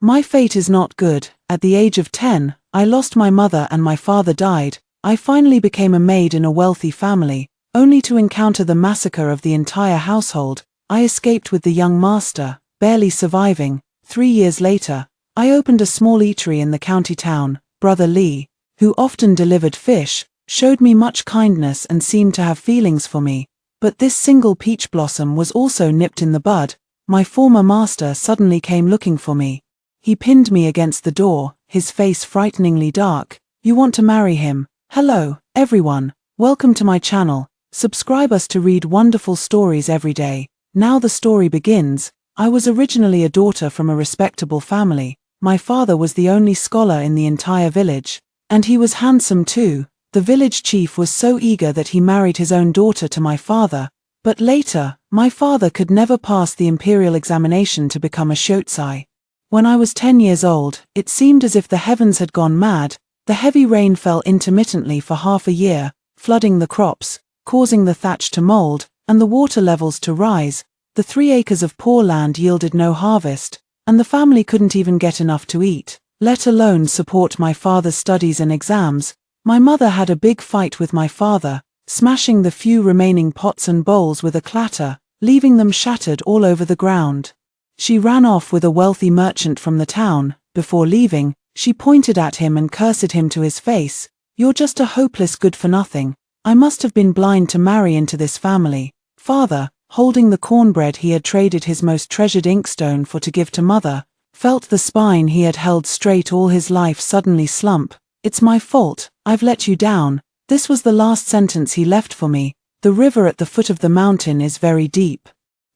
My fate is not good. At the age of 10, I lost my mother and my father died. I finally became a maid in a wealthy family, only to encounter the massacre of the entire household. I escaped with the young master, barely surviving. 3 years later, I opened a small eatery in the county town. Brother Lee, who often delivered fish, showed me much kindness and seemed to have feelings for me. But this single peach blossom was also nipped in the bud. My former master suddenly came looking for me. He pinned me against the door, his face frighteningly dark. You want to marry him? Hello, everyone. Welcome to my channel. Subscribe us to read wonderful stories every day. Now the story begins. I was originally a daughter from a respectable family. My father was the only scholar in the entire village. And he was handsome too. The village chief was so eager that he married his own daughter to my father. But later, my father could never pass the imperial examination to become a shotsai. When I was 10 years old, it seemed as if the heavens had gone mad. The heavy rain fell intermittently for half a year, flooding the crops, causing the thatch to mold, and the water levels to rise. The 3 acres of poor land yielded no harvest, and the family couldn't even get enough to eat, let alone support my father's studies and exams. My mother had a big fight with my father, smashing the few remaining pots and bowls with a clatter, leaving them shattered all over the ground. She ran off with a wealthy merchant from the town. Before leaving, she pointed at him and cursed him to his face. You're just a hopeless good-for-nothing. I must have been blind to marry into this family. Father, holding the cornbread he had traded his most treasured inkstone for to give to mother, felt the spine he had held straight all his life suddenly slump. It's my fault, I've let you down. This was the last sentence he left for me. The river at the foot of the mountain is very deep.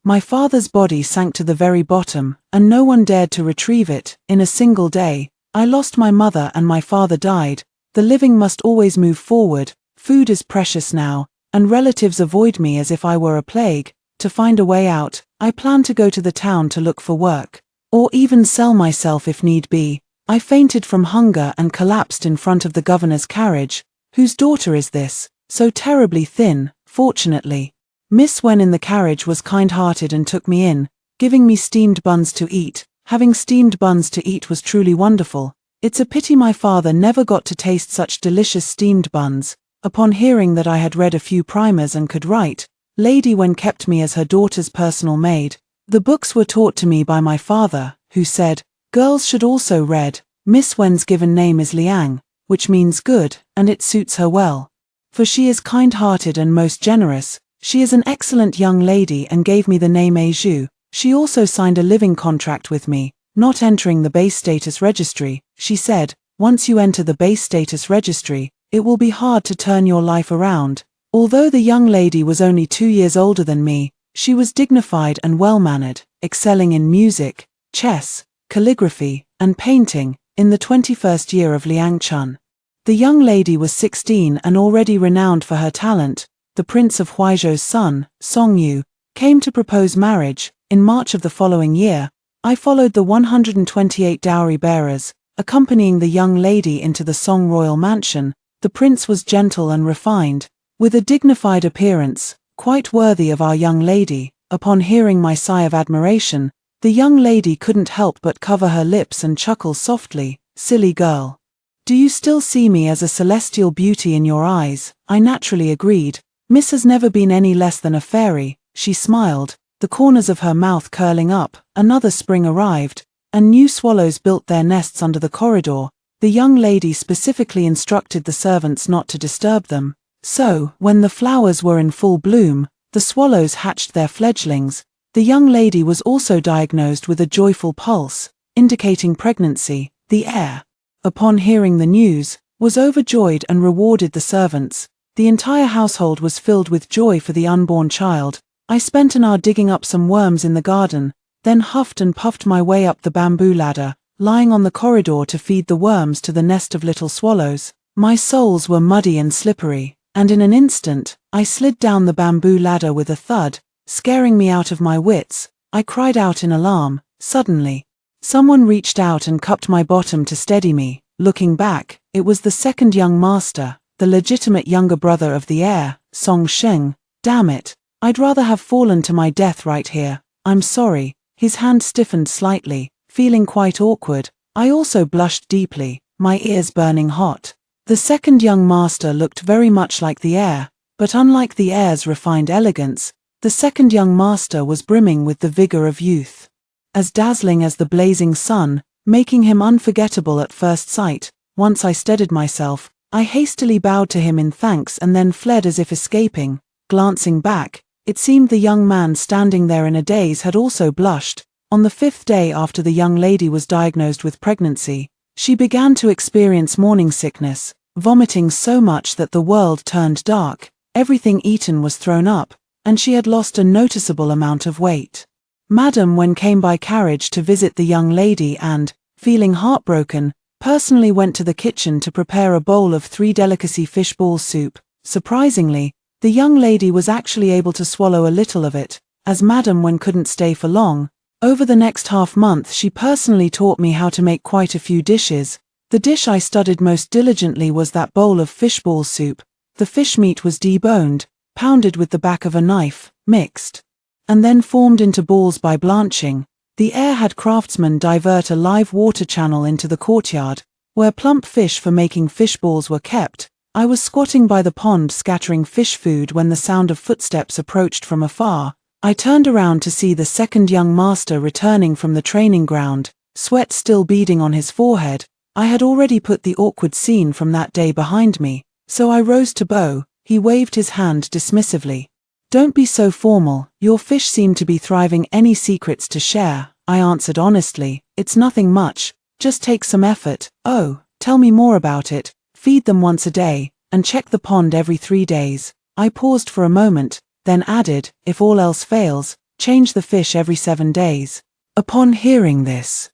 My father's body sank to the very bottom, and no one dared to retrieve it. In a single day, I lost my mother and my father died. The living must always move forward. Food is precious now, and relatives avoid me as if I were a plague. To find a way out, I plan to go to the town to look for work, or even sell myself if need be. I fainted from hunger and collapsed in front of the governor's carriage. Whose daughter is this, so terribly thin? Fortunately, Miss Wen in the carriage was kind-hearted and took me in, giving me steamed buns to eat. Having steamed buns to eat was truly wonderful. It's a pity my father never got to taste such delicious steamed buns. Upon hearing that I had read a few primers and could write, Lady Wen kept me as her daughter's personal maid. The books were taught to me by my father, who said, girls should also read. Miss Wen's given name is Liang, which means good, and it suits her well. For she is kind-hearted and most generous. She is an excellent young lady and gave me the name Aizhu. She also signed a living contract with me, not entering the base status registry. She said, once you enter the base status registry, it will be hard to turn your life around. Although the young lady was only 2 years older than me, she was dignified and well-mannered, excelling in music, chess, calligraphy, and painting, in the 21st year of Liang Chun. The young lady was 16 and already renowned for her talent. The Prince of Huaizhou's son, Song Yu, came to propose marriage. In March of the following year, I followed the 128 dowry bearers, accompanying the young lady into the Song royal mansion. The prince was gentle and refined, with a dignified appearance, quite worthy of our young lady. Upon hearing my sigh of admiration, the young lady couldn't help but cover her lips and chuckle softly. Silly girl. Do you still see me as a celestial beauty in your eyes? I naturally agreed. Miss has never been any less than a fairy. She smiled, the corners of her mouth curling up. Another spring arrived, and new swallows built their nests under the corridor. The young lady specifically instructed the servants not to disturb them. So, when the flowers were in full bloom, the swallows hatched their fledglings. The young lady was also diagnosed with a joyful pulse, indicating pregnancy. The heir, upon hearing the news, was overjoyed and rewarded the servants. The entire household was filled with joy for the unborn child. I spent an hour digging up some worms in the garden, then huffed and puffed my way up the bamboo ladder, lying on the corridor to feed the worms to the nest of little swallows. My soles were muddy and slippery, and in an instant, I slid down the bamboo ladder with a thud, scaring me out of my wits. I cried out in alarm. Suddenly, someone reached out and cupped my bottom to steady me. Looking back, it was the second young master, the legitimate younger brother of the heir, Song Sheng. Damn it, I'd rather have fallen to my death right here. I'm sorry. His hand stiffened slightly, feeling quite awkward. I also blushed deeply, my ears burning hot. The second young master looked very much like the heir, but unlike the heir's refined elegance, the second young master was brimming with the vigor of youth. As dazzling as the blazing sun, making him unforgettable at first sight. Once I steadied myself, I hastily bowed to him in thanks and then fled as if escaping. Glancing back, it seemed the young man standing there in a daze had also blushed. On the 5th day after the young lady was diagnosed with pregnancy, she began to experience morning sickness, vomiting so much that the world turned dark, everything eaten was thrown up, and she had lost a noticeable amount of weight. Madam Wen came by carriage to visit the young lady and, feeling heartbroken, personally went to the kitchen to prepare a bowl of 3 delicacy fish ball soup. Surprisingly, the young lady was actually able to swallow a little of it, as Madam Wen couldn't stay for long. Over the next half-month she personally taught me how to make quite a few dishes. The dish I studied most diligently was that bowl of fishball soup. The fish meat was deboned, pounded with the back of a knife, mixed, and then formed into balls by blanching. The heir had craftsmen divert a live water channel into the courtyard, where plump fish for making fish balls were kept. I was squatting by the pond scattering fish food when the sound of footsteps approached from afar. I turned around to see the second young master returning from the training ground, sweat still beading on his forehead. I had already put the awkward scene from that day behind me, so I rose to bow. He waved his hand dismissively. "Don't be so formal, your fish seem to be thriving. Any secrets to share?" I answered honestly. "It's nothing much, just take some effort." "Oh, tell me more about it." "Feed them once a day, and check the pond every 3 days. I paused for a moment, then added, "If all else fails, change the fish every 7 days. Upon hearing this,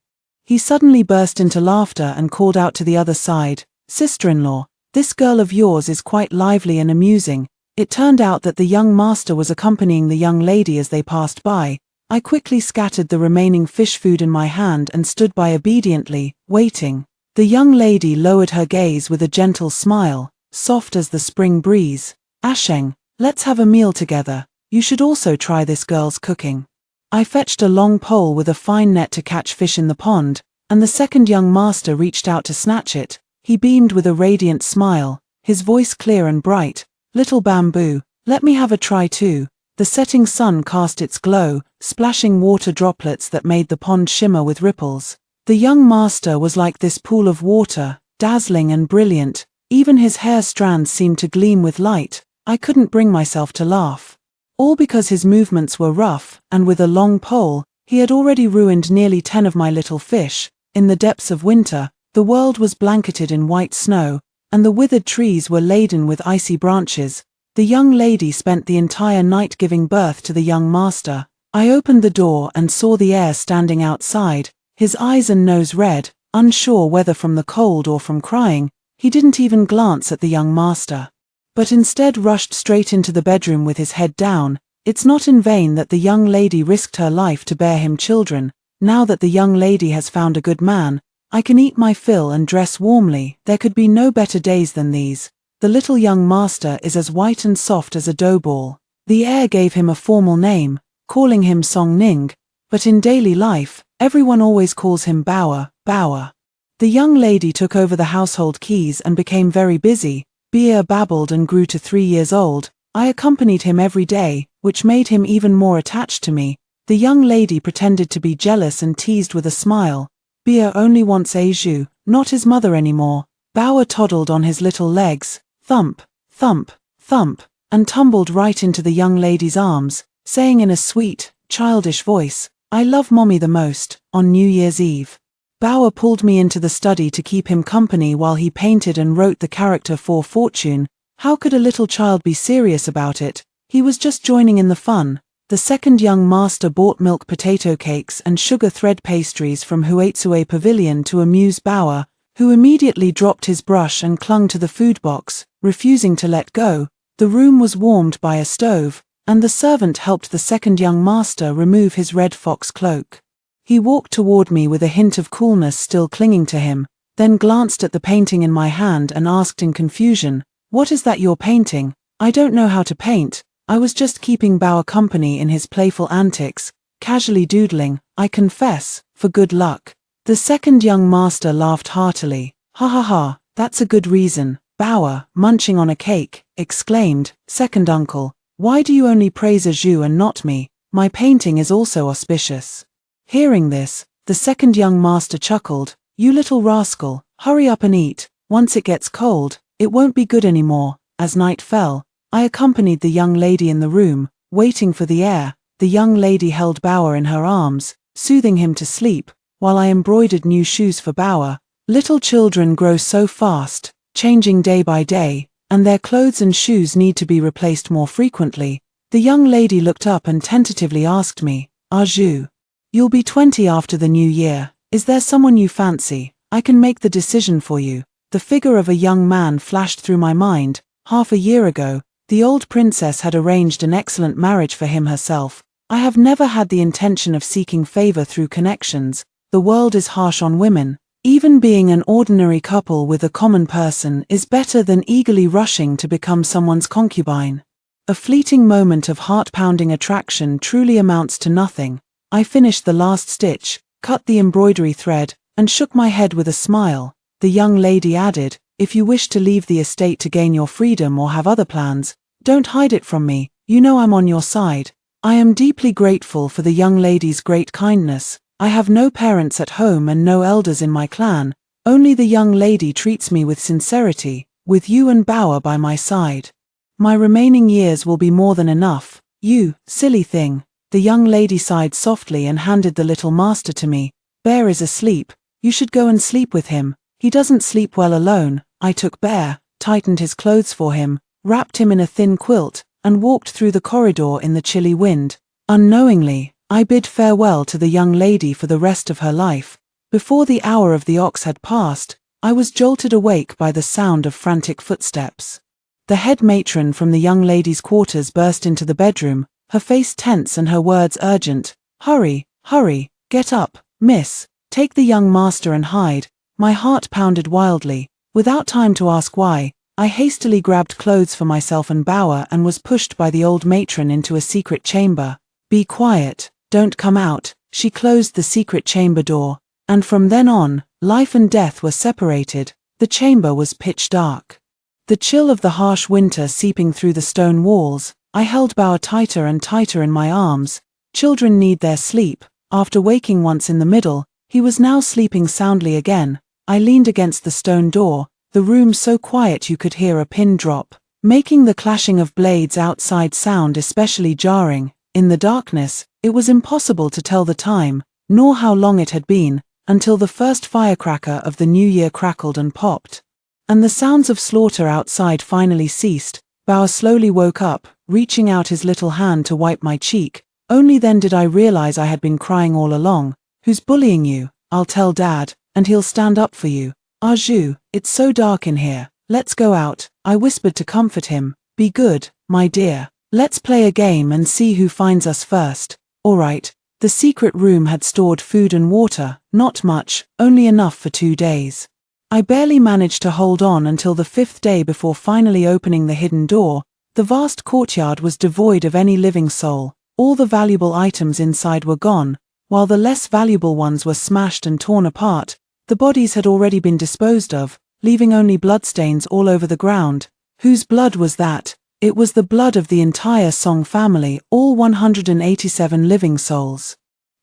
he suddenly burst into laughter and called out to the other side, "Sister-in-law, this girl of yours is quite lively and amusing." It turned out that the young master was accompanying the young lady as they passed by. I quickly scattered the remaining fish food in my hand and stood by obediently, waiting. The young lady lowered her gaze with a gentle smile, soft as the spring breeze. "Asheng, let's have a meal together. You should also try this girl's cooking." I fetched a long pole with a fine net to catch fish in the pond, and the second young master reached out to snatch it. He beamed with a radiant smile, his voice clear and bright. "Little bamboo, let me have a try too." The setting sun cast its glow, splashing water droplets that made the pond shimmer with ripples. The young master was like this pool of water, dazzling and brilliant. Even his hair strands seemed to gleam with light. I couldn't bring myself to laugh. All because his movements were rough, and with a long pole, he had already ruined nearly 10 of my little fish. In the depths of winter, the world was blanketed in white snow, and the withered trees were laden with icy branches. The young lady spent the entire night giving birth to the young master. I opened the door and saw the heir standing outside, his eyes and nose red, unsure whether from the cold or from crying. He didn't even glance at the young master, but instead rushed straight into the bedroom with his head down. It's not in vain that the young lady risked her life to bear him children. Now that the young lady has found a good man, I can eat my fill and dress warmly. There could be no better days than these. The little young master is as white and soft as a dough ball. The heir gave him a formal name, calling him Song Ning, but in daily life, everyone always calls him Bower. The young lady took over the household keys and became very busy. Bia babbled and grew to 3 years old. I accompanied him every day, which made him even more attached to me. The young lady pretended to be jealous and teased with a smile. "Bia only wants Aiju, not his mother anymore." Bower toddled on his little legs, thump, thump, thump, and tumbled right into the young lady's arms, saying in a sweet, childish voice, "I love mommy the most." On New Year's Eve, Bower pulled me into the study to keep him company while he painted and wrote the character for Fortune. How could a little child be serious about it? He was just joining in the fun. The second young master bought milk potato cakes and sugar thread pastries from Huaitsue Pavilion to amuse Bower, who immediately dropped his brush and clung to the food box, refusing to let go. The room was warmed by a stove, and the servant helped the second young master remove his red fox cloak. He walked toward me with a hint of coolness still clinging to him, then glanced at the painting in my hand and asked in confusion, "What is that you're painting?" "I don't know how to paint. I was just keeping Bower company in his playful antics." casually doodling, I confess, for good luck. The second young master laughed heartily. Ha ha ha, that's a good reason. Bower, munching on a cake, exclaimed, second uncle, why do you only praise a Zhu and not me? My painting is also auspicious. Hearing this, the second young master chuckled, you little rascal, hurry up and eat, once it gets cold, it won't be good anymore. As night fell, I accompanied the young lady in the room, waiting for the heir. The young lady held Bower in her arms, soothing him to sleep, while I embroidered new shoes for Bower. Little children grow so fast, changing day by day, and their clothes and shoes need to be replaced more frequently. The young lady looked up and tentatively asked me, Zhu, you'll be 20 after the new year, is there someone you fancy? I can make the decision for you. The figure of a young man flashed through my mind. Half a year ago, the old princess had arranged an excellent marriage for him herself. I have never had the intention of seeking favor through connections. The world is harsh on women. Even being an ordinary couple with a common person is better than eagerly rushing to become someone's concubine. A fleeting moment of heart-pounding attraction truly amounts to nothing. I finished the last stitch, cut the embroidery thread, and shook my head with a smile. The young lady added, if you wish to leave the estate to gain your freedom or have other plans, don't hide it from me, you know I'm on your side. I am deeply grateful for the young lady's great kindness. I have no parents at home and no elders in my clan, only the young lady treats me with sincerity, with you and Bower by my side. My remaining years will be more than enough. You, silly thing. The young lady sighed softly and handed the little master to me. Bear is asleep, you should go and sleep with him, he doesn't sleep well alone. I took Bear, tightened his clothes for him, wrapped him in a thin quilt, and walked through the corridor in the chilly wind. Unknowingly, I bid farewell to the young lady for the rest of her life. Before the hour of the ox had passed, I was jolted awake by the sound of frantic footsteps. The head matron from the young lady's quarters burst into the bedroom, her face tense and her words urgent. Hurry, hurry, get up, miss, take the young master and hide. My heart pounded wildly. Without time to ask why, I hastily grabbed clothes for myself and Bower and was pushed by the old matron into a secret chamber. Be quiet, don't come out. She closed the secret chamber door, and from then on, life and death were separated. The chamber was pitch dark. The chill of the harsh winter seeping through the stone walls, I held Bower tighter and tighter in my arms. Children need their sleep. After waking once in the middle, he was now sleeping soundly again. I leaned against the stone door, the room so quiet you could hear a pin drop, making the clashing of blades outside sound especially jarring. In the darkness, it was impossible to tell the time, nor how long it had been, until the first firecracker of the new year crackled and popped. And the sounds of slaughter outside finally ceased. Bower slowly woke up, reaching out his little hand to wipe my cheek. Only then did I realize I had been crying all along. Who's bullying you? I'll tell Dad, and he'll stand up for you. Zhu, it's so dark in here. Let's go out, I whispered to comfort him. Be good, my dear. Let's play a game and see who finds us first. All right. The secret room had stored food and water, not much, only enough for 2 days. I barely managed to hold on until the 5th day before finally opening the hidden door. The vast courtyard was devoid of any living soul. All the valuable items inside were gone, while the less valuable ones were smashed and torn apart. The bodies had already been disposed of, leaving only bloodstains all over the ground. Whose blood was that? It was the blood of the entire Song family, all 187 living souls.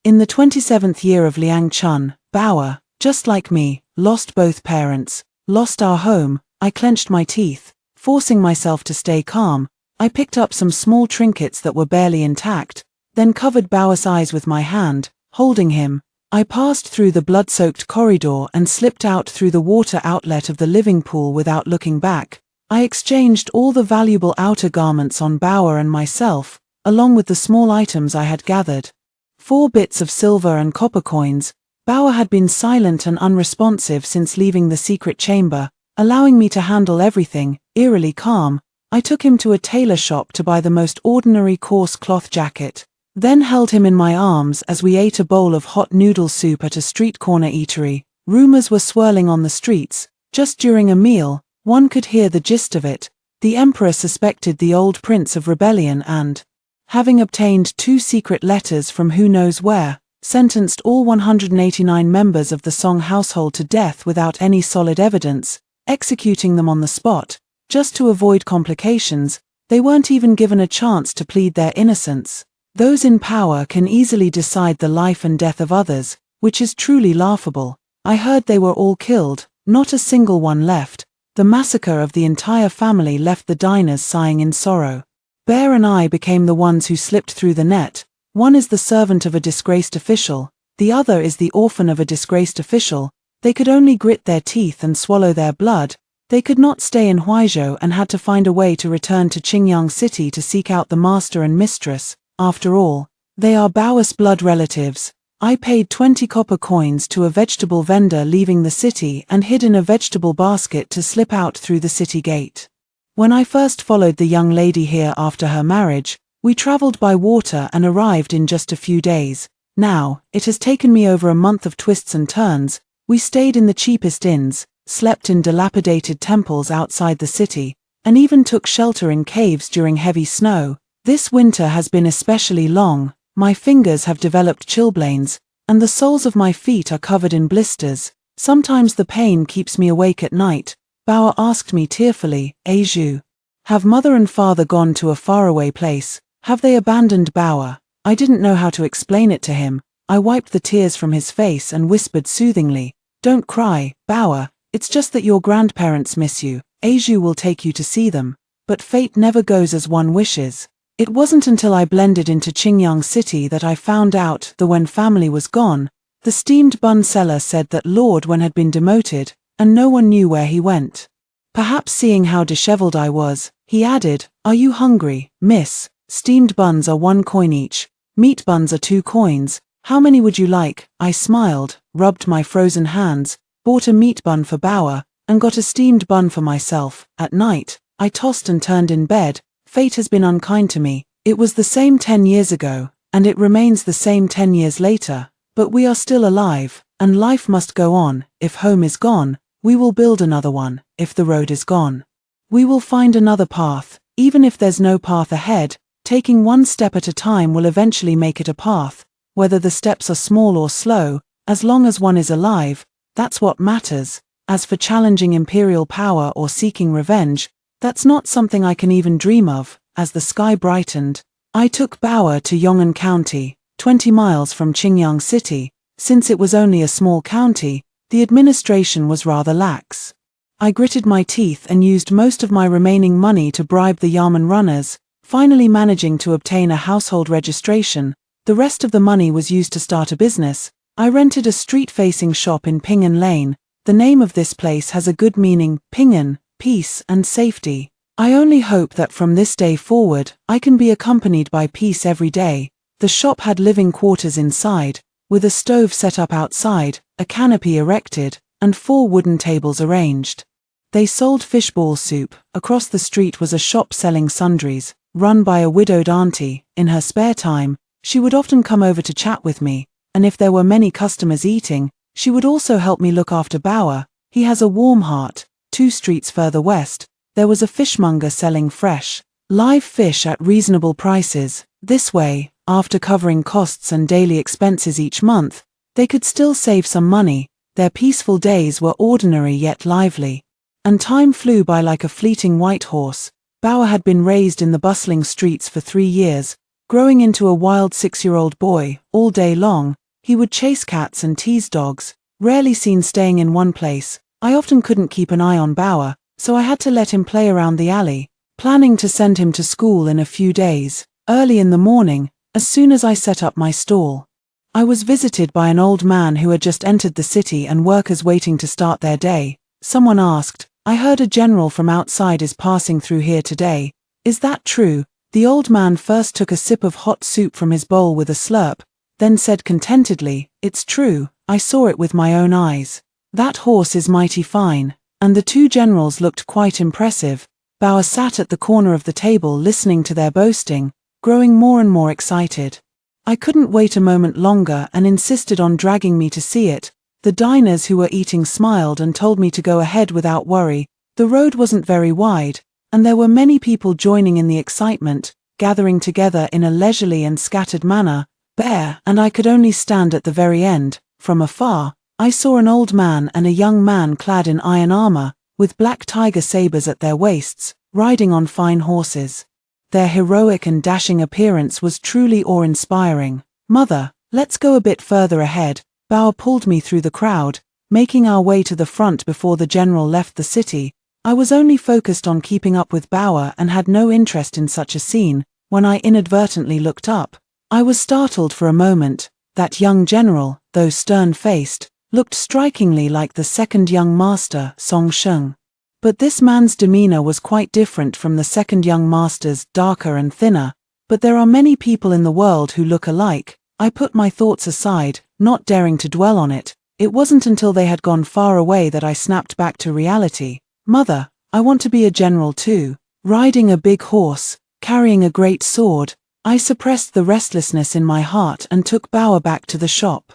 In the 27th year of Liang Chun, Bower, just like me, lost both parents, lost our home. I clenched my teeth, forcing myself to stay calm. I picked up some small trinkets that were barely intact, then covered Bower's eyes with my hand, holding him. I passed through the blood-soaked corridor and slipped out through the water outlet of the living pool without looking back. I exchanged all the valuable outer garments on Bower and myself, along with the small items I had gathered. 4 bits of silver and copper coins. Bower had been silent and unresponsive since leaving the secret chamber, allowing me to handle everything, eerily calm. I took him to a tailor shop to buy the most ordinary coarse cloth jacket, then held him in my arms as we ate a bowl of hot noodle soup at a street corner eatery. Rumors were swirling on the streets. Just during a meal, one could hear the gist of it. The emperor suspected the old prince of rebellion and having obtained 2 secret letters from who knows where, sentenced all 189 members of the Song household to death without any solid evidence, executing them on the spot. Just to avoid complications, they weren't even given a chance to plead their innocence. Those in power can easily decide the life and death of others, which is truly laughable. I heard they were all killed, not a single one left. The massacre of the entire family left the diners sighing in sorrow. Bear and I became the ones who slipped through the net. One is the servant of a disgraced official, the other is the orphan of a disgraced official. They could only grit their teeth and swallow their blood. They could not stay in Huaizhou and had to find a way to return to Qingyang City to seek out the master and mistress. After all, they are Bao's blood relatives. I paid 20 copper coins to a vegetable vendor leaving the city and hid in a vegetable basket to slip out through the city gate. When I first followed the young lady here after her marriage, we traveled by water and arrived in just a few days. Now, it has taken me over a month of twists and turns. We stayed in the cheapest inns, slept in dilapidated temples outside the city, and even took shelter in caves during heavy snow. This winter has been especially long. My fingers have developed chilblains, and the soles of my feet are covered in blisters. Sometimes the pain keeps me awake at night. Bao asked me tearfully, Aizhu, have mother and father gone to a faraway place? Have they abandoned Bao? I didn't know how to explain it to him. I wiped the tears from his face and whispered soothingly, don't cry, Bao, it's just that your grandparents miss you. Aizhu will take you to see them. But fate never goes as one wishes. It wasn't until I blended into Qingyang City that I found out the Wen family was gone. The steamed bun seller said that Lord Wen had been demoted, and no one knew where he went. Perhaps seeing how disheveled I was, he added, are you hungry, miss? Steamed buns are 1 coin each. Meat buns are 2 coins. How many would you like? I smiled, rubbed my frozen hands, bought a meat bun for Bao, and got a steamed bun for myself. At night, I tossed and turned in bed. Fate has been unkind to me. It was the same 10 years ago, and it remains the same 10 years later. But we are still alive, and life must go on. If home is gone, we will build another one. If the road is gone, we will find another path. Even if there's no path ahead, taking one step at a time will eventually make it a path. Whether the steps are small or slow, as long as one is alive, that's what matters. As for challenging imperial power or seeking revenge, that's not something I can even dream of. As the sky brightened, I took Bao to Yong'an County, 20 miles from Qingyang City. Since it was only a small county, the administration was rather lax. I gritted my teeth and used most of my remaining money to bribe the Yamen runners, finally managing to obtain a household registration. The rest of the money was used to start a business. I rented a street-facing shop in Ping'an Lane. The name of this place has a good meaning, Ping'an, peace and safety. I only hope that from this day forward, I can be accompanied by peace every day. The shop had living quarters inside, with a stove set up outside, a canopy erected, and 4 wooden tables arranged. They sold fishball soup. Across the street was a shop selling sundries, run by a widowed auntie. In her spare time, she would often come over to chat with me, and if there were many customers eating, she would also help me look after Bao. He has a warm heart. 2 streets further west, there was a fishmonger selling fresh, live fish at reasonable prices. This way, after covering costs and daily expenses each month, they could still save some money. Their peaceful days were ordinary yet lively. And time flew by like a fleeting white horse. Bao had been raised in the bustling streets for 3 years, growing into a wild 6-year-old boy. All day long, he would chase cats and tease dogs, rarely seen staying in one place. I often couldn't keep an eye on Bao, so I had to let him play around the alley, planning to send him to school in a few days. Early in the morning, as soon as I set up my stall, I was visited by an old man who had just entered the city and workers waiting to start their day. Someone asked, I heard a general from outside is passing through here today. Is that true? The old man first took a sip of hot soup from his bowl with a slurp, then said contentedly, it's true, I saw it with my own eyes. That horse is mighty fine. And the 2 generals looked quite impressive. Bao sat at the corner of the table listening to their boasting, growing more and more excited. I couldn't wait a moment longer and insisted on dragging me to see it. The diners who were eating smiled and told me to go ahead without worry. The road wasn't very wide, and there were many people joining in the excitement. gathering together in a leisurely and scattered manner, bare, and I could only stand at the very end. From afar, I saw an old man and a young man clad in iron armor, with black tiger sabers at their waists, riding on fine horses. Their heroic and dashing appearance was truly awe-inspiring. "Mother, let's go a bit further ahead." Bauer pulled me through the crowd, making our way to the front before the general left the city. I was only focused on keeping up with Bauer and had no interest in such a scene. When I inadvertently looked up, I was startled for a moment. That young general, though stern-faced, looked strikingly like the second young master, Song Sheng. But this man's demeanor was quite different from the second young master's, darker and thinner. But there are many people in the world who look alike. I put my thoughts aside, not daring to dwell on it. It wasn't until they had gone far away that I snapped back to reality. "Mother, I want to be a general too. Riding a big horse, carrying a great sword." I suppressed the restlessness in my heart and took Bauer back to the shop.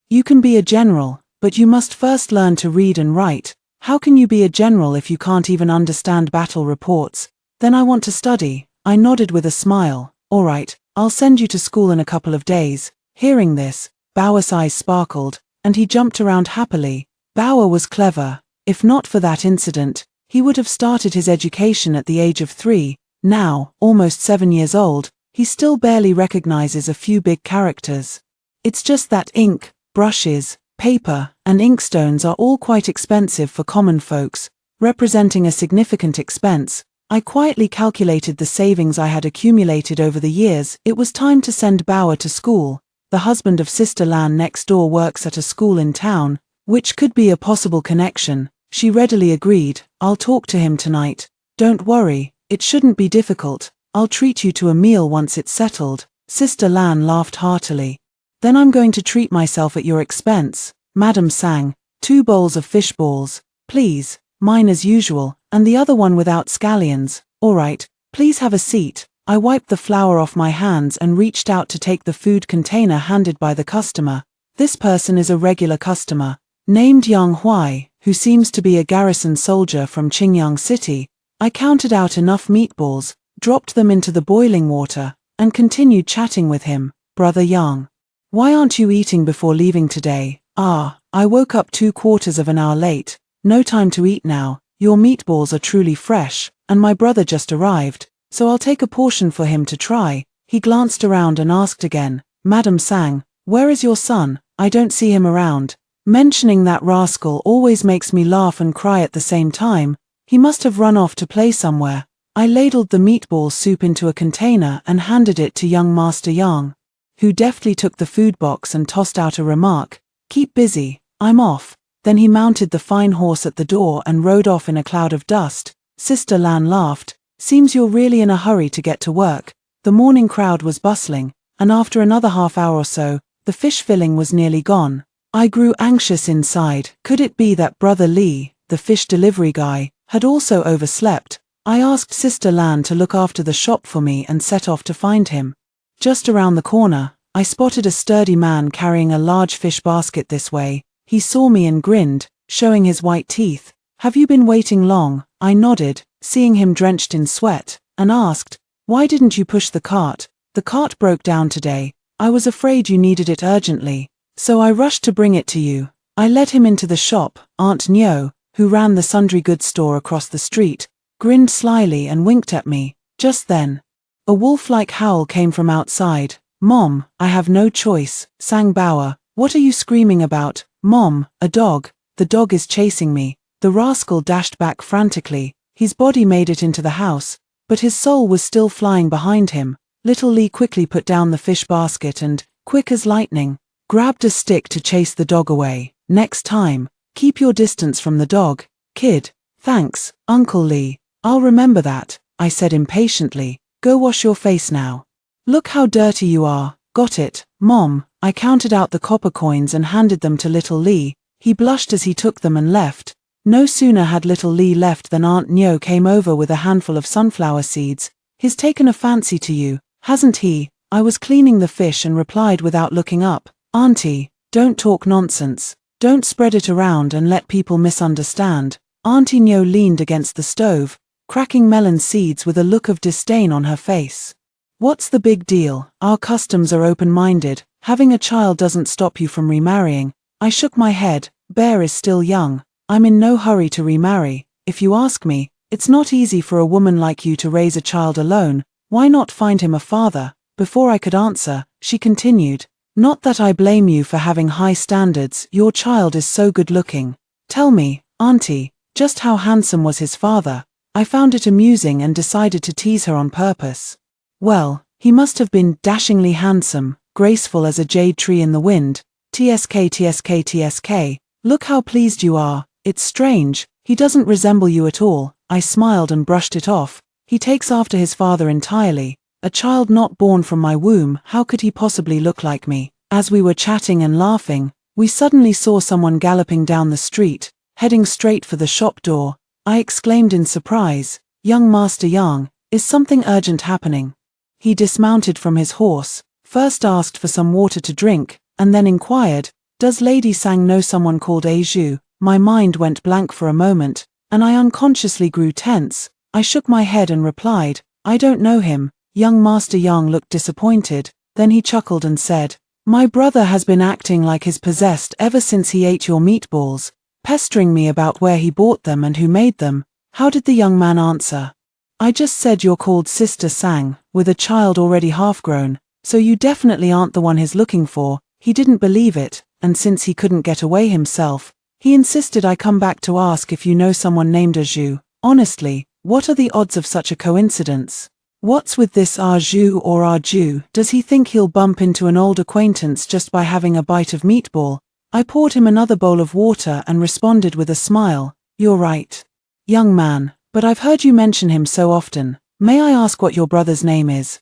"You can be a general, but you must first learn to read and write. How can you be a general if you can't even understand battle reports?" "Then I want to study." I nodded with a smile. "All right, I'll send you to school in a couple of days." Hearing this, Bauer's eyes sparkled, and he jumped around happily. Bauer was clever. If not for that incident, he would have started his education at the age of 3. Now, almost 7 years old, he still barely recognizes a few big characters. It's just that ink, brushes, paper, and inkstones are all quite expensive for common folks, representing a significant expense. I quietly calculated the savings I had accumulated over the years. It was time to send Bauer to school. The husband of Sister Lan next door works at a school in town, which could be a possible connection. She readily agreed. "I'll talk to him tonight. Don't worry, it shouldn't be difficult. I'll treat you to a meal once it's settled." Sister Lan laughed heartily. "Then I'm going to treat myself at your expense." Madam sang, "2 bowls of fish balls, please, mine as usual, and the other one without scallions." "All right, please have a seat." I wiped the flour off my hands and reached out to take the food container handed by the customer. This person is a regular customer, named Yang Huai, who seems to be a garrison soldier from Qingyang City. I counted out enough meatballs, dropped them into the boiling water, and continued chatting with him. "Brother Yang, why aren't you eating before leaving today?" "Ah, I woke up 2/4 of an hour late. No time to eat now. Your meatballs are truly fresh, and my brother just arrived, so I'll take a portion for him to try." He glanced around and asked again. Madam sang, "Where is your son? I don't see him around." Mentioning that rascal always makes me laugh and cry at the same time. He must have run off to play somewhere. I ladled the meatball soup into a container and handed it to young Master Yang, who deftly took the food box and tossed out a remark, "Keep busy, I'm off." Then he mounted the fine horse at the door and rode off in a cloud of dust. Sister Lan laughed. "Seems you're really in a hurry to get to work." The morning crowd was bustling, and after another half hour or so, the fish filling was nearly gone. I grew anxious inside. Could it be that Brother Li, the fish delivery guy, had also overslept? I asked Sister Lan to look after the shop for me and set off to find him. Just around the corner, I spotted a sturdy man carrying a large fish basket this way. He saw me and grinned, showing his white teeth. "Have you been waiting long?" I nodded, seeing him drenched in sweat, and asked, "Why didn't you push the cart?" "The cart broke down today. I was afraid you needed it urgently, so I rushed to bring it to you." I led him into the shop. Aunt Nyo, who ran the sundry goods store across the street, grinned slyly and winked at me. Just then, a wolf-like howl came from outside. "Mom, I have no choice," sang Bauer. "What are you screaming about?" "Mom, a dog. The dog is chasing me." The rascal dashed back frantically. His body made it into the house, but his soul was still flying behind him. Little Lee quickly put down the fish basket and, quick as lightning, grabbed a stick to chase the dog away. "Next time, keep your distance from the dog, kid." "Thanks, Uncle Lee. I'll remember that," I said impatiently. "Go wash your face now. Look how dirty you are." "Got it, Mom." I counted out the copper coins and handed them to Little Lee. He blushed as he took them and left. No sooner had Little Lee left than Aunt Nyo came over with a handful of sunflower seeds. "He's taken a fancy to you, hasn't he?" I was cleaning the fish and replied without looking up, "Auntie, don't talk nonsense. Don't spread it around and let people misunderstand." Auntie Nyo leaned against the stove, cracking melon seeds with a look of disdain on her face. What's the big deal? Our customs are open-minded. Having a child doesn't stop you from remarrying. I shook my head. Bear is still young. I'm in no hurry to remarry. If you ask me, it's not easy for a woman like you to raise a child alone. Why not find him a father? Before I could answer, she continued, not that I blame you for having high standards. Your child is so good-looking. Tell me, Auntie, just how handsome was his father? I found it amusing and decided to tease her on purpose. Well, he must have been dashingly handsome, graceful as a jade tree in the wind. TSK TSK TSK, look how pleased you are. It's strange, he doesn't resemble you at all. I smiled and brushed it off. He takes after his father entirely. A child not born from my womb, how could he possibly look like me? As we were chatting and laughing, we suddenly saw someone galloping down the street, heading straight for the shop door. I exclaimed in surprise, "Young Master Yang, is something urgent happening?" He dismounted from his horse, first asked for some water to drink, and then inquired, "Does Lady Sang know someone called Zhu?" My mind went blank for a moment, and I unconsciously grew tense. I shook my head and replied, "I don't know him." Young Master Yang looked disappointed, then he chuckled and said, "My brother has been acting like he's possessed ever since he ate your meatballs, pestering me about where he bought them and who made them." How did the young man answer? "I just said you're called Sister Sang, with a child already half-grown, so you definitely aren't the one he's looking for." He didn't believe it, and since he couldn't get away himself, he insisted I come back to ask if you know someone named Zhu. Honestly, what are the odds of such a coincidence? What's with this Zhu or Zhu? Does he think he'll bump into an old acquaintance just by having a bite of meatball? I poured him another bowl of water and responded with a smile, "You're right, young man, but I've heard you mention him so often. May I ask what your brother's name is?"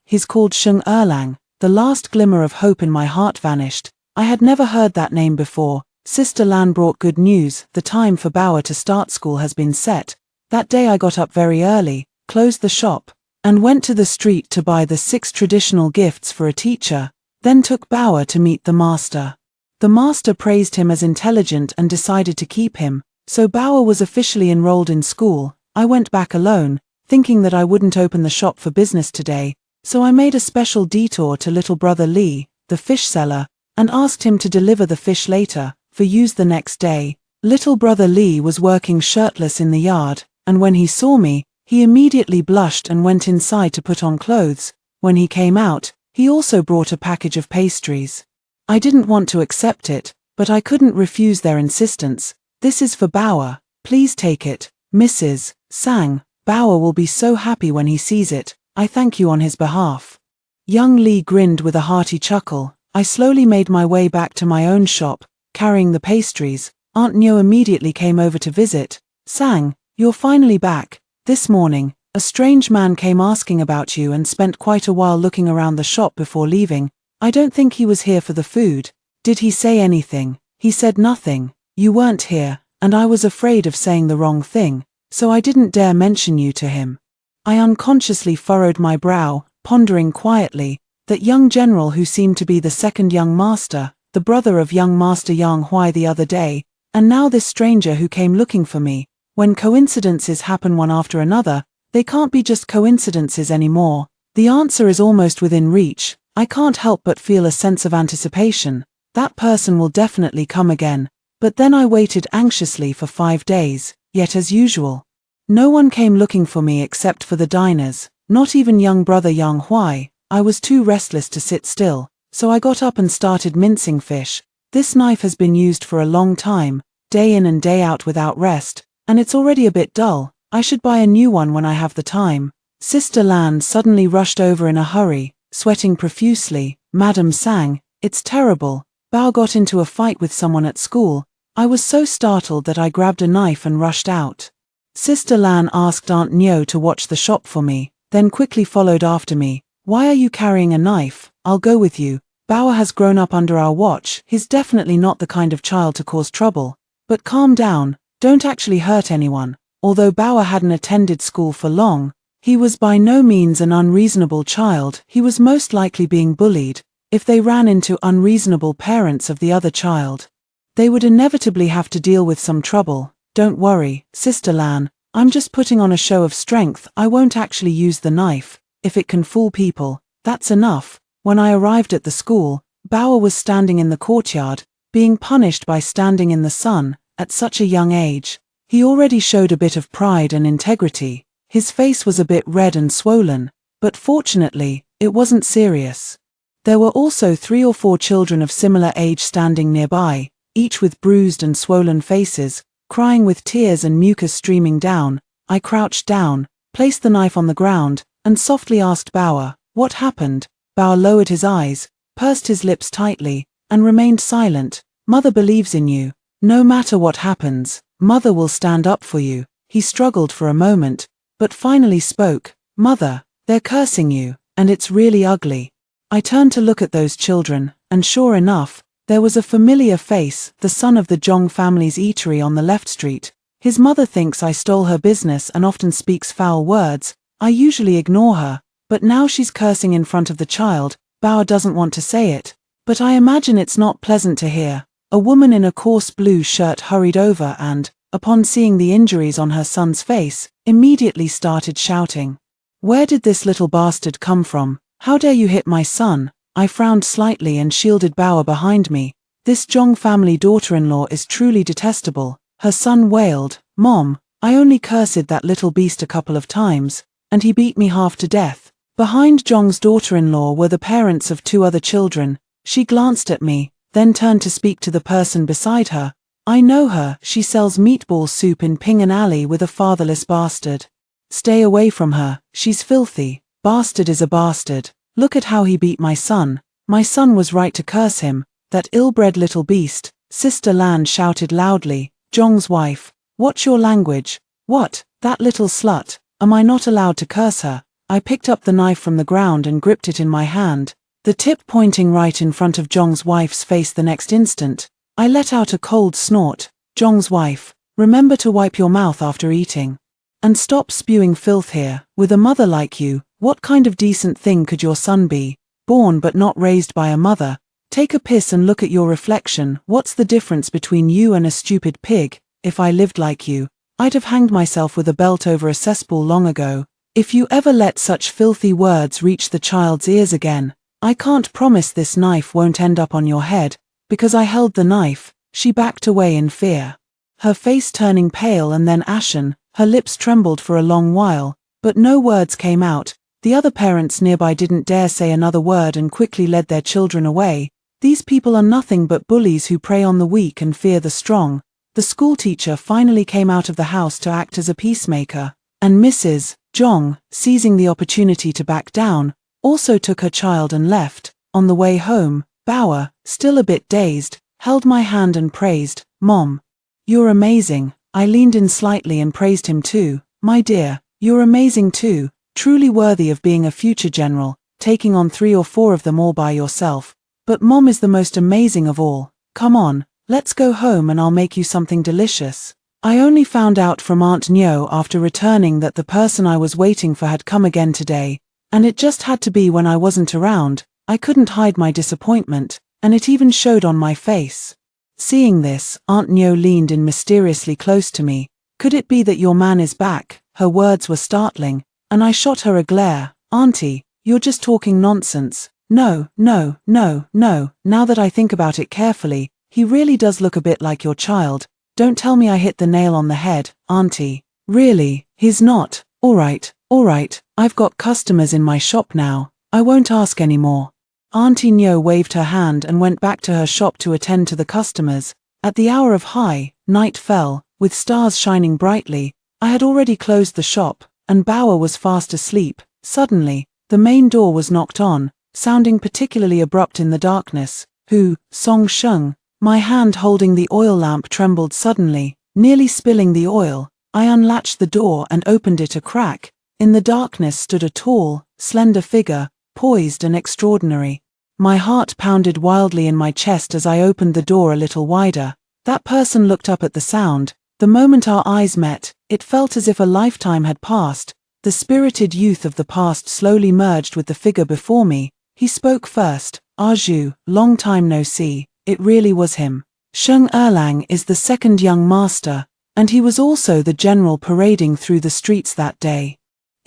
He's called Sheng Erlang." The last glimmer of hope in my heart vanished. I had never heard that name before. Sister Lan brought good news. The time for Bauer to start school has been set. That day I got up very early, closed the shop, and went to the street to buy the 6 traditional gifts for a teacher, then took Bauer to meet the master. The master praised him as intelligent and decided to keep him, so Bauer was officially enrolled in school. I went back alone, thinking that I wouldn't open the shop for business today, so I made a special detour to little brother Li, the fish seller, and asked him to deliver the fish later, for use the next day. Little brother Li was working shirtless in the yard, and when he saw me, he immediately blushed and went inside to put on clothes. When he came out, he also brought a package of pastries. I didn't want to accept it, but I couldn't refuse their insistence. "This is for Bauer, please take it, Mrs. Sang. Bauer will be so happy when he sees it. I thank you on his behalf." Young Li grinned with a hearty chuckle. I slowly made my way back to my own shop, carrying the pastries. Aunt Nyo immediately came over to visit. "Sang, you're finally back. This morning, a strange man came asking about you and spent quite a while looking around the shop before leaving. I don't think he was here for the food." "Did he say anything?" "He said nothing. You weren't here, and I was afraid of saying the wrong thing, so I didn't dare mention you to him." I unconsciously furrowed my brow, pondering quietly. That young general who seemed to be the second young master, the brother of young Master Yang Huai the other day, and now this stranger who came looking for me. When coincidences happen one after another, they can't be just coincidences anymore. The answer is almost within reach. I can't help but feel a sense of anticipation. That person will definitely come again. But then I waited anxiously for 5 days, yet as usual, no one came looking for me except for the diners, not even young brother Yang Huai. I was too restless to sit still, so I got up and started mincing fish. This knife has been used for a long time, day in and day out without rest, and it's already a bit dull. I should buy a new one when I have the time. Sister Lan suddenly rushed over in a hurry, sweating profusely. "Madam Sang, it's terrible. Bao got into a fight with someone at school." I was so startled that I grabbed a knife and rushed out. Sister Lan asked Aunt Nyo to watch the shop for me, then quickly followed after me. "Why are you carrying a knife? I'll go with you. Bauer has grown up under our watch. He's definitely not the kind of child to cause trouble. But calm down, don't actually hurt anyone." Although Bauer hadn't attended school for long, he was by no means an unreasonable child. He was most likely being bullied. If they ran into unreasonable parents of the other child, they would inevitably have to deal with some trouble. "Don't worry, Sister Lan, I'm just putting on a show of strength. I won't actually use the knife." if it can fool people, that's enough. When I arrived at the school, Bauer was standing in the courtyard, being punished by standing in the sun, at such a young age. He already showed a bit of pride and integrity. His face was a bit red and swollen, but fortunately, it wasn't serious. There were also 3 or 4 children of similar age standing nearby, each with bruised and swollen faces, crying with tears and mucus streaming down. I crouched down, placed the knife on the ground, and softly asked Bauer, "What happened?" Bauer lowered his eyes, pursed his lips tightly, and remained silent. "Mother believes in you. No matter what happens, Mother will stand up for you." He struggled for a moment, but finally spoke, "Mother, they're cursing you, and it's really ugly." I turned to look at those children, and sure enough, there was a familiar face, the son of the Zhong family's eatery on the left street. His mother thinks I stole her business and often speaks foul words. I usually ignore her, but now she's cursing in front of the child. Bauer doesn't want to say it, but I imagine it's not pleasant to hear. A woman in a coarse blue shirt hurried over and, upon seeing the injuries on her son's face, immediately started shouting. "Where did this little bastard come from? How dare you hit my son?" I frowned slightly and shielded Bauer behind me. "This Zhong family daughter-in-law is truly detestable." Her son wailed, "Mom, I only cursed that little beast a couple of times, and he beat me half to death." Behind Zhong's daughter-in-law were the parents of 2 other children. She glanced at me, then turned to speak to the person beside her. "I know her, she sells meatball soup in Ping'an Alley with a fatherless bastard. Stay away from her, she's filthy. Bastard is a bastard. Look at how he beat my son. My son was right to curse him, that ill-bred little beast." Sister Lan shouted loudly, "Zhong's wife, watch your language." "What, that little slut, am I not allowed to curse her?" I picked up the knife from the ground and gripped it in my hand, the tip pointing right in front of Zhong's wife's face. The next instant, I let out a cold snort. "Zhong's wife, remember to wipe your mouth after eating. And stop spewing filth here. With a mother like you, what kind of decent thing could your son be? Born but not raised by a mother. Take a piss and look at your reflection. What's the difference between you and a stupid pig? If I lived like you, I'd have hanged myself with a belt over a cesspool long ago." If you ever let such filthy words reach the child's ears again, I can't promise this knife won't end up on your head. Because I held the knife, she backed away in fear, her face turning pale and then ashen. Her lips trembled for a long while, but no words came out. The other parents nearby didn't dare say another word and quickly led their children away. These people are nothing but bullies who prey on the weak and fear the strong. The schoolteacher finally came out of the house to act as a peacemaker, and Mrs. Zhong, seizing the opportunity to back down, also took her child and left. On the way home, Bauer, still a bit dazed, held my hand and praised, "Mom, you're amazing." I leaned in slightly and praised him too. "My dear, you're amazing too, truly worthy of being a future general, taking on 3 or 4 of them all by yourself. But Mom is the most amazing of all. Come on, let's go home and I'll make you something delicious." I only found out from Aunt Nyo after returning that the person I was waiting for had come again today, and it just had to be when I wasn't around. I couldn't hide my disappointment, and it even showed on my face. Seeing this, Aunt Nyo leaned in mysteriously close to me. "Could it be that your man is back?" Her words were startling, and I shot her a glare. "Auntie, you're just talking nonsense." No, no, no, no. Now that I think about it carefully, he really does look a bit like your child. Don't tell me I hit the nail on the head, Auntie." "Really, he's not." All right, I've got customers in my shop now. I won't ask anymore." Auntie Nyo waved her hand and went back to her shop to attend to the customers. At the hour of high, night fell, with stars shining brightly. I had already closed the shop, and Bauer was fast asleep. Suddenly, the main door was knocked on, sounding particularly abrupt in the darkness. "Who?" Song Sheng. My hand holding the oil lamp trembled suddenly, nearly spilling the oil. I unlatched the door and opened it a crack. In the darkness stood a tall, slender figure, poised and extraordinary. My heart pounded wildly in my chest as I opened the door a little wider. That person looked up at the sound. The moment our eyes met, it felt as if a lifetime had passed. The spirited youth of the past slowly merged with the figure before me. He spoke first. "Arju, long time no see." It really was him. Sheng Erlang is the second young master, and he was also the general parading through the streets that day.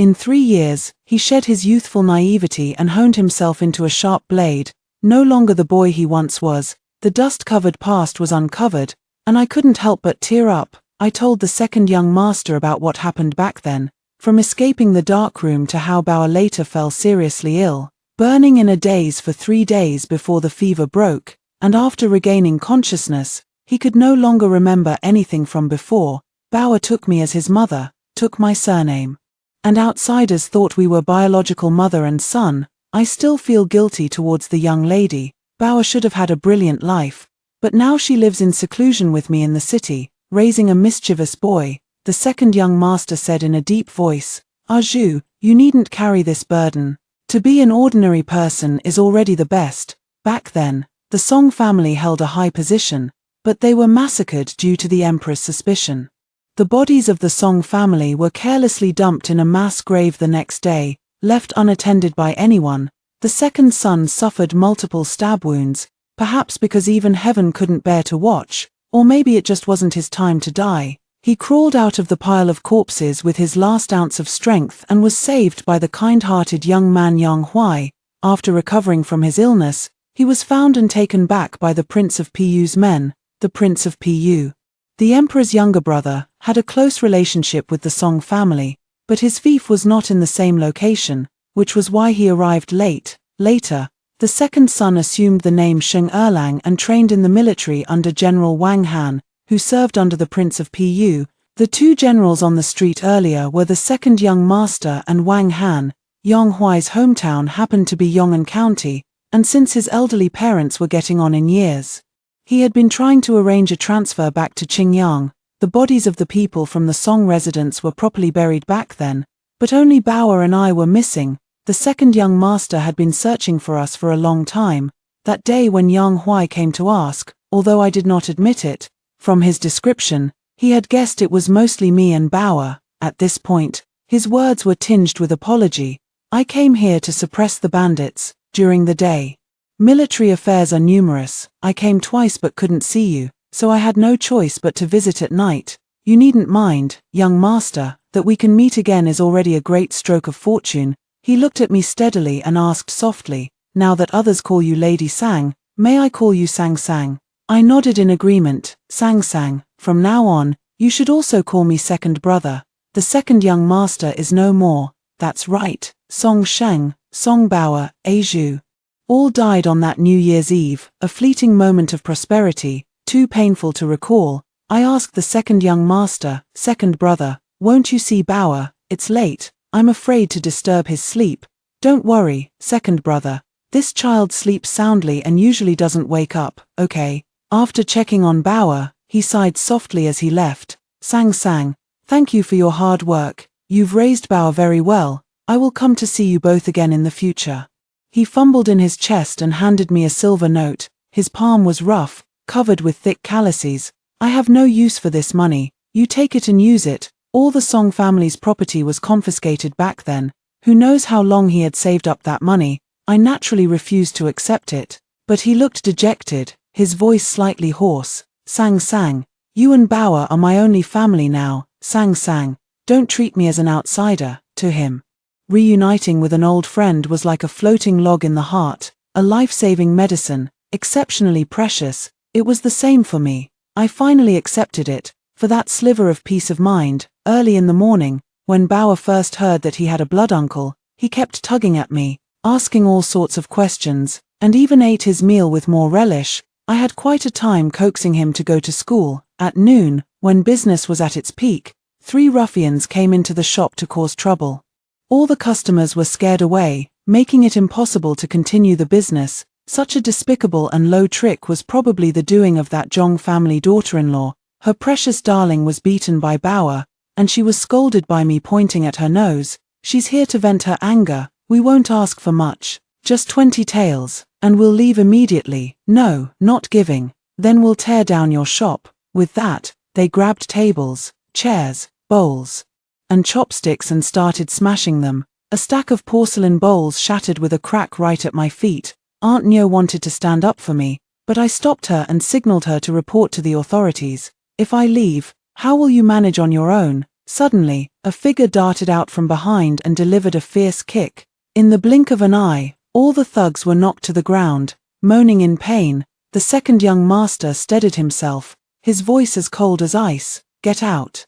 In 3 years, he shed his youthful naivety and honed himself into a sharp blade. No longer the boy he once was, the dust-covered past was uncovered, and I couldn't help but tear up. I told the second young master about what happened back then, from escaping the dark room to how Bauer later fell seriously ill, burning in a daze for 3 days before the fever broke, and after regaining consciousness, he could no longer remember anything from before. Bauer took me as his mother, took my surname. And outsiders thought we were biological mother and son. I still feel guilty towards the young lady. Bauer should have had a brilliant life, but now she lives in seclusion with me in the city, raising a mischievous boy. The second young master said in a deep voice, "Arju, you needn't carry this burden. To be an ordinary person is already the best." Back then, the Song family held a high position, but they were massacred due to the emperor's suspicion. The bodies of the Song family were carelessly dumped in a mass grave the next day, left unattended by anyone. The second son suffered multiple stab wounds, perhaps because even heaven couldn't bear to watch, or maybe it just wasn't his time to die. He crawled out of the pile of corpses with his last ounce of strength and was saved by the kind-hearted young man Yang Huai. After recovering from his illness, he was found and taken back by the Prince of Pu's men, the Prince of Pu. The emperor's younger brother had a close relationship with the Song family, but his fief was not in the same location, which was why he arrived late. Later, the second son assumed the name Sheng Erlang and trained in the military under General Wang Han, who served under the Prince of Pu. The two generals on the street earlier were the second young master and Wang Han. Yang Huai's hometown happened to be Yong'an County, and since his elderly parents were getting on in years, he had been trying to arrange a transfer back to Qingyang. The bodies of the people from the Song residence were properly buried back then, but only Bauer and I were missing. The second young master had been searching for us for a long time. That day when Yang Huai came to ask, although I did not admit it, from his description, he had guessed it was mostly me and Bauer. At this point, his words were tinged with apology. "I came here to suppress the bandits. During the day, military affairs are numerous. I came twice but couldn't see you, so I had no choice but to visit at night. You needn't mind, young master, that we can meet again is already a great stroke of fortune." He looked at me steadily and asked softly, "Now that others call you Lady Sang, may I call you Sang Sang?" I nodded in agreement. "Sang Sang, from now on, you should also call me second brother. The second young master is no more." That's right, Song Sheng, Song Bauer, Aizhu. All died on that New Year's Eve, a fleeting moment of prosperity, too painful to recall. I asked the second young master, "Second brother, won't you see Bauer? It's late. I'm afraid to disturb his sleep." "Don't worry, second brother. This child sleeps soundly and usually doesn't wake up, okay?" After checking on Bauer, he sighed softly as he left. "Sang Sang, thank you for your hard work. You've raised Bauer very well. I will come to see you both again in the future." He fumbled in his chest and handed me a silver note. His palm was rough, covered with thick calluses. "I have no use for this money. You take it and use it." All the Song family's property was confiscated back then. Who knows how long he had saved up that money. I naturally refused to accept it. But he looked dejected, his voice slightly hoarse. "Sang Sang, you and Bauer are my only family now. Sang Sang, don't treat me as an outsider." To him, reuniting with an old friend was like a floating log in the heart, a life-saving medicine, exceptionally precious. It was the same for me. I finally accepted it, for that sliver of peace of mind. Early in the morning, when Bauer first heard that he had a blood uncle, he kept tugging at me, asking all sorts of questions, and even ate his meal with more relish. I had quite a time coaxing him to go to school. At noon, when business was at its peak, 3 ruffians came into the shop to cause trouble. All the customers were scared away, making it impossible to continue the business. Such a despicable and low trick was probably the doing of that Zhong family daughter-in-law. Her precious darling was beaten by Bauer, and she was scolded by me pointing at her nose. "She's here to vent her anger. We won't ask for much. Just 20 taels, and we'll leave immediately." "No, not giving. Then we'll tear down your shop." With that, they grabbed tables, chairs, bowls, and chopsticks and started smashing them. A stack of porcelain bowls shattered with a crack right at my feet. Aunt Nyo wanted to stand up for me, but I stopped her and signaled her to report to the authorities. "If I leave, how will you manage on your own?" Suddenly, a figure darted out from behind and delivered a fierce kick. In the blink of an eye, all the thugs were knocked to the ground. Moaning in pain, the second young master steadied himself, his voice as cold as ice. "Get out."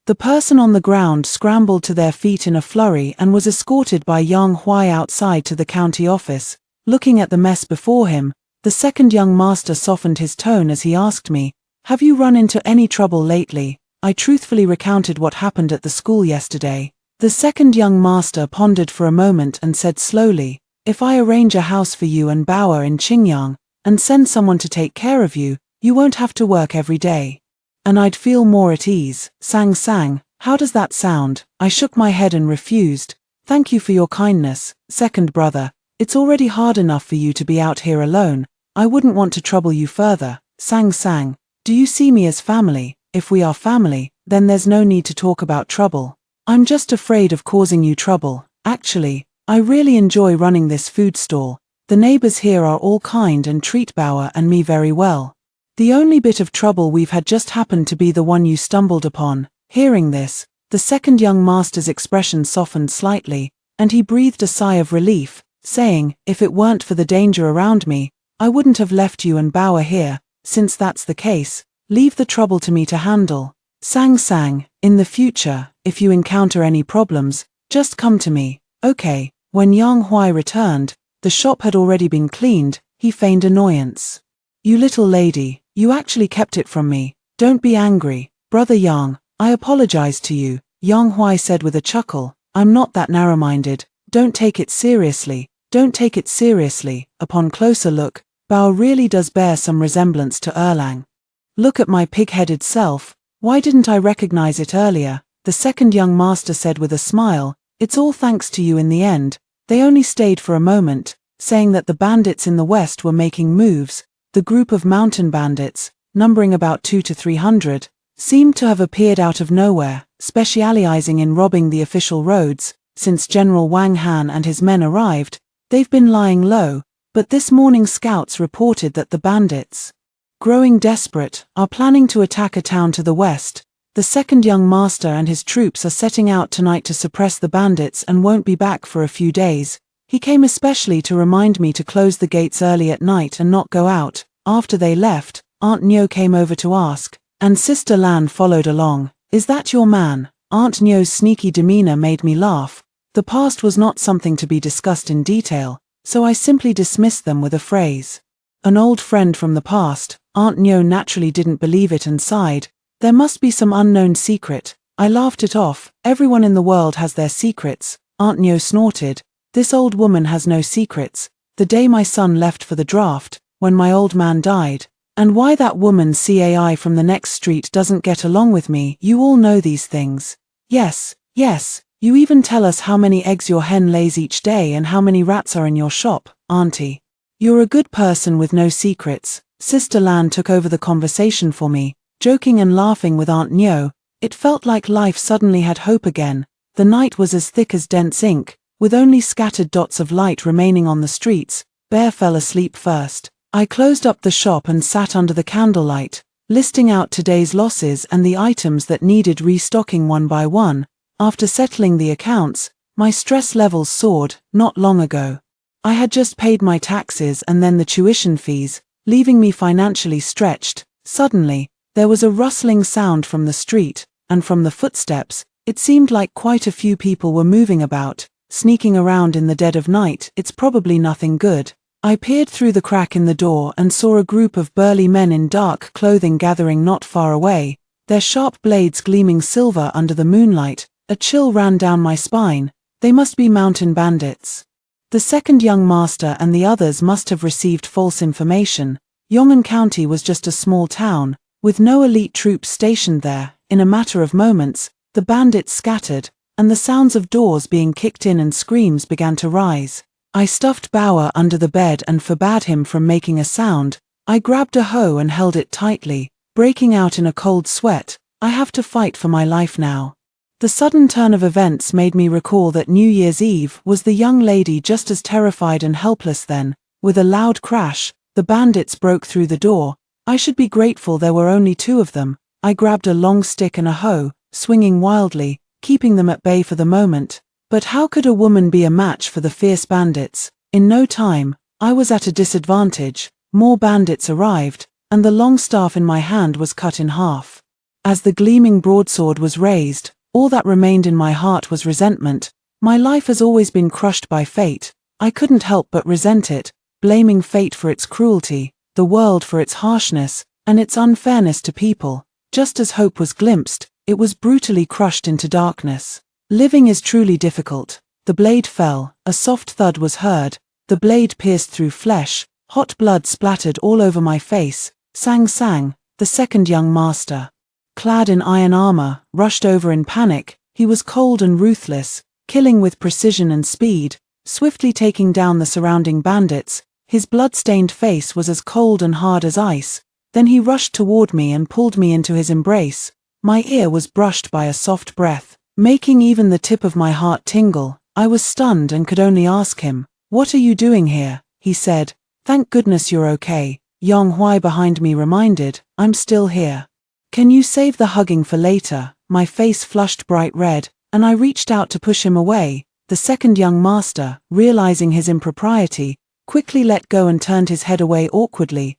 The person on the ground scrambled to their feet in a flurry and was escorted by Yang Huai outside to the county office. Looking at the mess before him, the second young master softened his tone as he asked me, "Have you run into any trouble lately?" I truthfully recounted what happened at the school yesterday. The second young master pondered for a moment and said slowly, "If I arrange a house for you and Bauer in Qingyang, and send someone to take care of you, you won't have to work every day. And I'd feel more at ease." Sang, how does that sound? I shook my head and refused. "Thank you for your kindness, second brother. It's already hard enough for you to be out here alone. I wouldn't want to trouble you further." Sang, do you see me as family? If we are family, then there's no need to talk about trouble. I'm just afraid of causing you trouble. Actually, I really enjoy running this food stall. The neighbors here are all kind and treat Bauer and me very well. The only bit of trouble we've had just happened to be the one you stumbled upon." Hearing this, the second young master's expression softened slightly, and he breathed a sigh of relief, saying, "If it weren't for the danger around me, I wouldn't have left you and Bauer here. Since that's the case, leave the trouble to me to handle." Sang, in the future, if you encounter any problems, just come to me. Okay. When Yang Huai returned, the shop had already been cleaned. He feigned annoyance. "You little lady, you actually kept it from me. Don't be angry, Brother Yang, I apologize to you," Yang Huai said with a chuckle. "I'm not that narrow-minded. Don't take it seriously. Don't take it seriously." Upon closer look, Bao really does bear some resemblance to Erlang. "Look at my pig-headed self. Why didn't I recognize it earlier?" The second young master said with a smile. "It's all thanks to you in the end. They only stayed for a moment," saying that the bandits in the west were making moves. The group of mountain bandits, numbering about 200 to 300, seemed to have appeared out of nowhere, specializing in robbing the official roads. Since General Wang Han and his men arrived, they've been lying low, but this morning scouts reported that the bandits, growing desperate, are planning to attack a town to the west. The second young master and his troops are setting out tonight to suppress the bandits and won't be back for a few days. He came especially to remind me to close the gates early at night and not go out. After they left, Aunt Nyo came over to ask, and Sister Lan followed along, "Is that your man?" Aunt Nyo's sneaky demeanor made me laugh. The past was not something to be discussed in detail, so I simply dismissed them with a phrase. An old friend from the past. Aunt Nyo naturally didn't believe it and sighed. There must be some unknown secret. I laughed it off. Everyone in the world has their secrets. Aunt Nyo snorted. This old woman has no secrets. The day my son left for the draft, when my old man died, and why that woman CAI from the next street doesn't get along with me. You all know these things. Yes, you even tell us how many eggs your hen lays each day and how many rats are in your shop, Auntie. You're a good person with no secrets. Sister Lan took over the conversation for me, joking and laughing with Aunt Nyo. It felt like life suddenly had hope again. The night was as thick as dense ink, with only scattered dots of light remaining on the streets. Bear fell asleep first. I closed up the shop and sat under the candlelight, listing out today's losses and the items that needed restocking one by one. After settling the accounts, my stress levels soared. Not long ago, I had just paid my taxes and then the tuition fees, leaving me financially stretched. Suddenly, there was a rustling sound from the street, and from the footsteps, it seemed like quite a few people were moving about, sneaking around in the dead of night. It's probably nothing good. I peered through the crack in the door and saw a group of burly men in dark clothing gathering not far away, their sharp blades gleaming silver under the moonlight. A chill ran down my spine. They must be mountain bandits. The second young master and the others must have received false information. Yong'an County was just a small town, with no elite troops stationed there. In a matter of moments, the bandits scattered, and the sounds of doors being kicked in and screams began to rise. I stuffed Bauer under the bed and forbade him from making a sound. I grabbed a hoe and held it tightly, breaking out in a cold sweat. I have to fight for my life now. The sudden turn of events made me recall that New Year's Eve was the young lady just as terrified and helpless then. With a loud crash, the bandits broke through the door. I should be grateful there were only two of them. I grabbed a long stick and a hoe, swinging wildly, keeping them at bay for the moment. But how could a woman be a match for the fierce bandits? In no time, I was at a disadvantage. More bandits arrived, and the long staff in my hand was cut in half. As the gleaming broadsword was raised, all that remained in my heart was resentment. My life has always been crushed by fate. I couldn't help but resent it, blaming fate for its cruelty, the world for its harshness, and its unfairness to people. Just as hope was glimpsed, it was brutally crushed into darkness. Living is truly difficult. The blade fell, a soft thud was heard, the blade pierced through flesh, hot blood splattered all over my face. Sang Sang, the second young master, clad in iron armor, rushed over in panic. He was cold and ruthless, killing with precision and speed, swiftly taking down the surrounding bandits. His blood-stained face was as cold and hard as ice. Then he rushed toward me and pulled me into his embrace. My ear was brushed by a soft breath, making even the tip of my heart tingle. I was stunned and could only ask him, "What are you doing here?" He said, "Thank goodness you're okay." Yang Hui behind me reminded, "I'm still here. Can you save the hugging for later?" My face flushed bright red, and I reached out to push him away. The second young master, realizing his impropriety, quickly let go and turned his head away awkwardly.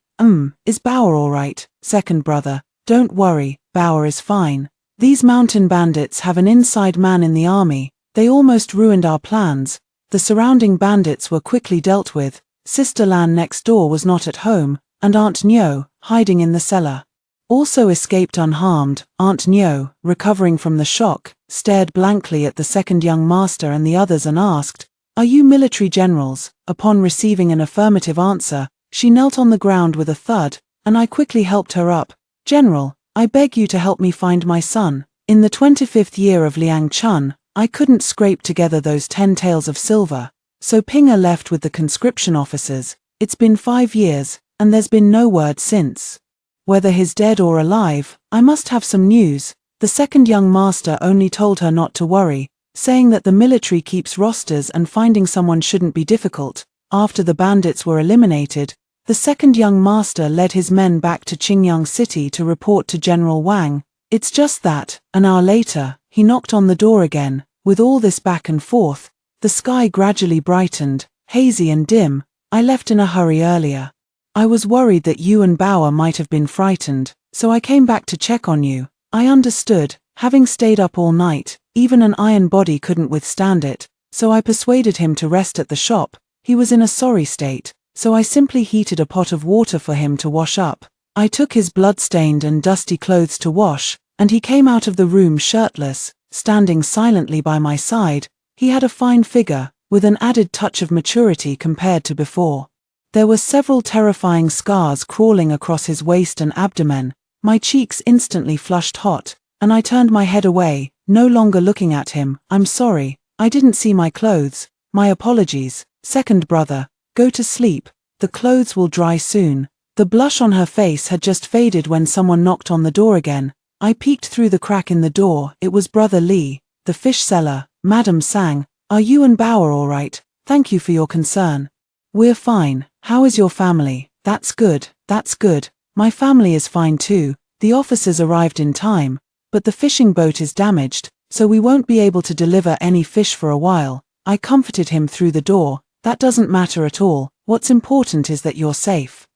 Is Bauer all right?" "Second brother, don't worry, Bauer is fine. These mountain bandits have an inside man in the army. They almost ruined our plans." The surrounding bandits were quickly dealt with. Sister Lan next door was not at home, and Aunt Nyo, hiding in the cellar, also escaped unharmed. Aunt Nyo, recovering from the shock, stared blankly at the second young master and the others and asked, "Are you military generals?" Upon receiving an affirmative answer, she knelt on the ground with a thud, and I quickly helped her up. "General, I beg you to help me find my son." In the 25th year of Liang Chun, I couldn't scrape together those 10 taels of silver, so Pinger left with the conscription officers. It's been 5 years, and there's been no word since. Whether he's dead or alive, I must have some news. The second young master only told her not to worry, saying that the military keeps rosters and finding someone shouldn't be difficult. After the bandits were eliminated, the second young master led his men back to Qingyang City to report to General Wang. It's just that, an hour later, he knocked on the door again. With all this back and forth, the sky gradually brightened, hazy and dim. "I left in a hurry earlier. I was worried that you and Bauer might have been frightened, so I came back to check on you." I understood, having stayed up all night, even an iron body couldn't withstand it, so I persuaded him to rest at the shop. He was in a sorry state, so I simply heated a pot of water for him to wash up. I took his blood-stained and dusty clothes to wash, and he came out of the room shirtless, standing silently by my side. He had a fine figure, with an added touch of maturity compared to before. There were several terrifying scars crawling across his waist and abdomen. My cheeks instantly flushed hot, and I turned my head away, no longer looking at him. "I'm sorry, I didn't see my clothes. My apologies. Second brother, go to sleep. The clothes will dry soon." The blush on her face had just faded when someone knocked on the door again. I peeked through the crack in the door. It was Brother Li, the fish seller. "Madam Sang, are you and Bauer all right? Thank you for your concern." "We're fine. How is your family?" That's good, that's good. My family is fine too. The officers arrived in time, but the fishing boat is damaged, so we won't be able to deliver any fish for a while." I comforted him through the door. "That doesn't matter at all. What's important is that you're safe.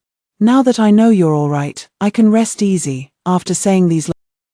Now that I know you're all right, I can rest easy." After saying these